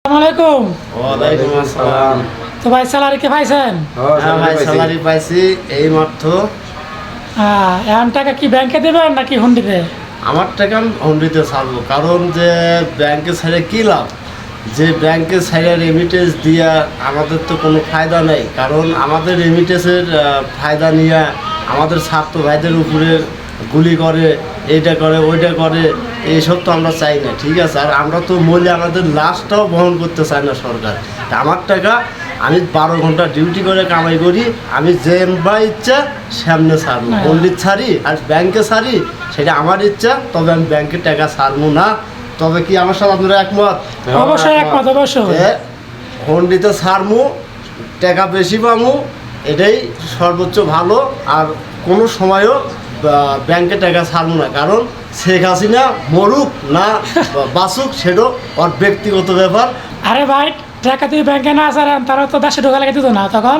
আসসালামাইকুম। ওয়ালাইকুম আসসালাম। তো ভাই স্যালারি কে পাইছেন? হ্যাঁ ভাই, স্যালারি পাইছি এই মাত্র। এখন টাকা কি ব্যাংকে দেবেন নাকি হুন্ডিতে? আমার টাকা আমি হুন্ডিতে ছাড়বো, কারণ যে ব্যাংকে ছেড়ে কী লাভ? যে ব্যাংকে ছেড়ে রেমিটেন্স দিয়া আমাদের তো কোনো ফায়দা নেই, কারণ আমাদের রেমিটেন্সের ফায়দা নিয়ে আমাদের ছাত্র ভাইদের উপরে গুলি করে, এইটা করে ওইটা করে, এইসব তো আমরা চাই না, ঠিক আছে? আর আমরা তো মূল্যে আমাদের লাশটাও বহন করতে চাই না সরকার। তা আমার টাকা আমি 12 ঘন্টা ডিউটি করে কামাই করি, আমি যে বা ইচ্ছা সামনে ছাড়বো, পণ্ডিত ছাড়ি আর ব্যাংকে ছাড়ি, সেটা আমার ইচ্ছা। তবে আমি ব্যাংকের টাকা ছাড়বো না। তবে কি আমার সাথে আপনারা একমত? অবশ্যই একমত, অবশ্যই। পণ্ডিতে ছাড়মু, টাকা বেশি পামু, এটাই সর্বোচ্চ ভালো। আর কোনো সময়ও ব্যাংকে টাকা ছাড়বো না, কারণ শেখ হাসিনা মরুক না বাসুক সেটাও ওর ব্যক্তিগত ব্যাপার। আরে ভাই, টাকা তুই ব্যাংকে না ছাড়েন তারা তো দেশে ঢোকা লেগে দিত না তখন।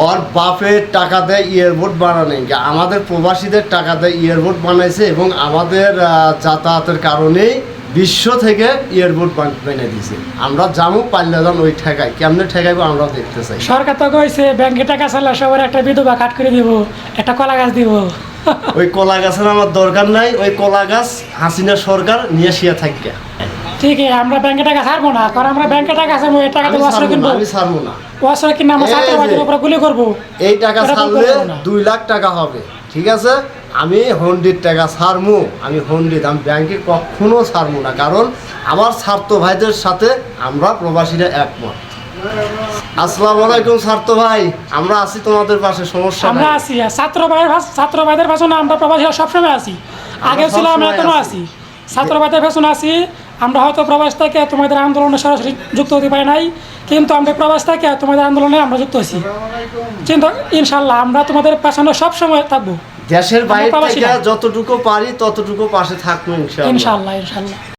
ওর বাপের টাকা দেয় এয়ারপোর্ট বানানে, আমাদের প্রবাসীদের টাকা দেয় এয়ারপোর্ট বানাইছে, এবং আমাদের যাতায়াতের কারণেই বিশ্ব থেকে এয়ারপোর্ট বানিয়ে দিয়েছে। আমরা জামু পাল্লা যান ওই ঠেকাই, কেমনে ঠেকাইবো আমরা দেখতে চাই। সরকার তো কইছে ব্যাংকে টাকা ছাড়লে সবার একটা বিধবা কাট করে দিব, একটা কলা গাছ দিব। ওই কলা গাছের আমার দরকার নাই, ওই কলা গাছ হাসিনা সরকার নিয়ে শিয়া থাকবে। ঠিক আছে, আমরা ব্যাংকে টাকা ছাড়বো না, কারণ আমরা ব্যাংকে টাকা ছাড়বো, এই টাকা তো ওয়াসরে কিনবো। আমি ছাড়বো না, ওয়াসরে কিনে আমরা ছাত্রবাদের উপরে গুলি করবো। এই টাকা ছাড়লে 2 লাখ টাকা হবে, ঠিক আছে? আমি হন্ডির টাকা ছাড়মু, আমি ব্যাংকে কখনো ছাড়বো না, কারণ আমার ছাত্র ভাইদের সাথে আমরা প্রবাসীরা একমত। আসসালামু আলাইকুম ছাত্র ভাই, আমরা আছি তোমাদের পাশে, সমস্যা আমরা নাই। আছি, আর ছাত্র ভাইদের পেছনে আমরা প্রবাসীরা সবসময় আছি। আগেও ছিলাম, এখনো আছি। ছাত্র ভাইদের পেছনে আছি। আমরা হয়তো প্রবাস থেকে তোমাদের আন্দোলনে সরাসরি যুক্ত হতে পারি নাই, কিন্তু আমরা প্রবাস থেকে তোমাদের আন্দোলনে আমরা যুক্ত হয়েছি। কিন্তু ইনশাল্লাহ আমরা তোমাদের পেছনে সবসময় থাকবো। দেশের বাইরে থেকে যতটুকু পারি ততটুকু পাশে থাকবো ইনশাআল্লাহ। ইনশাল্লাহ, ইনশাল্লাহ।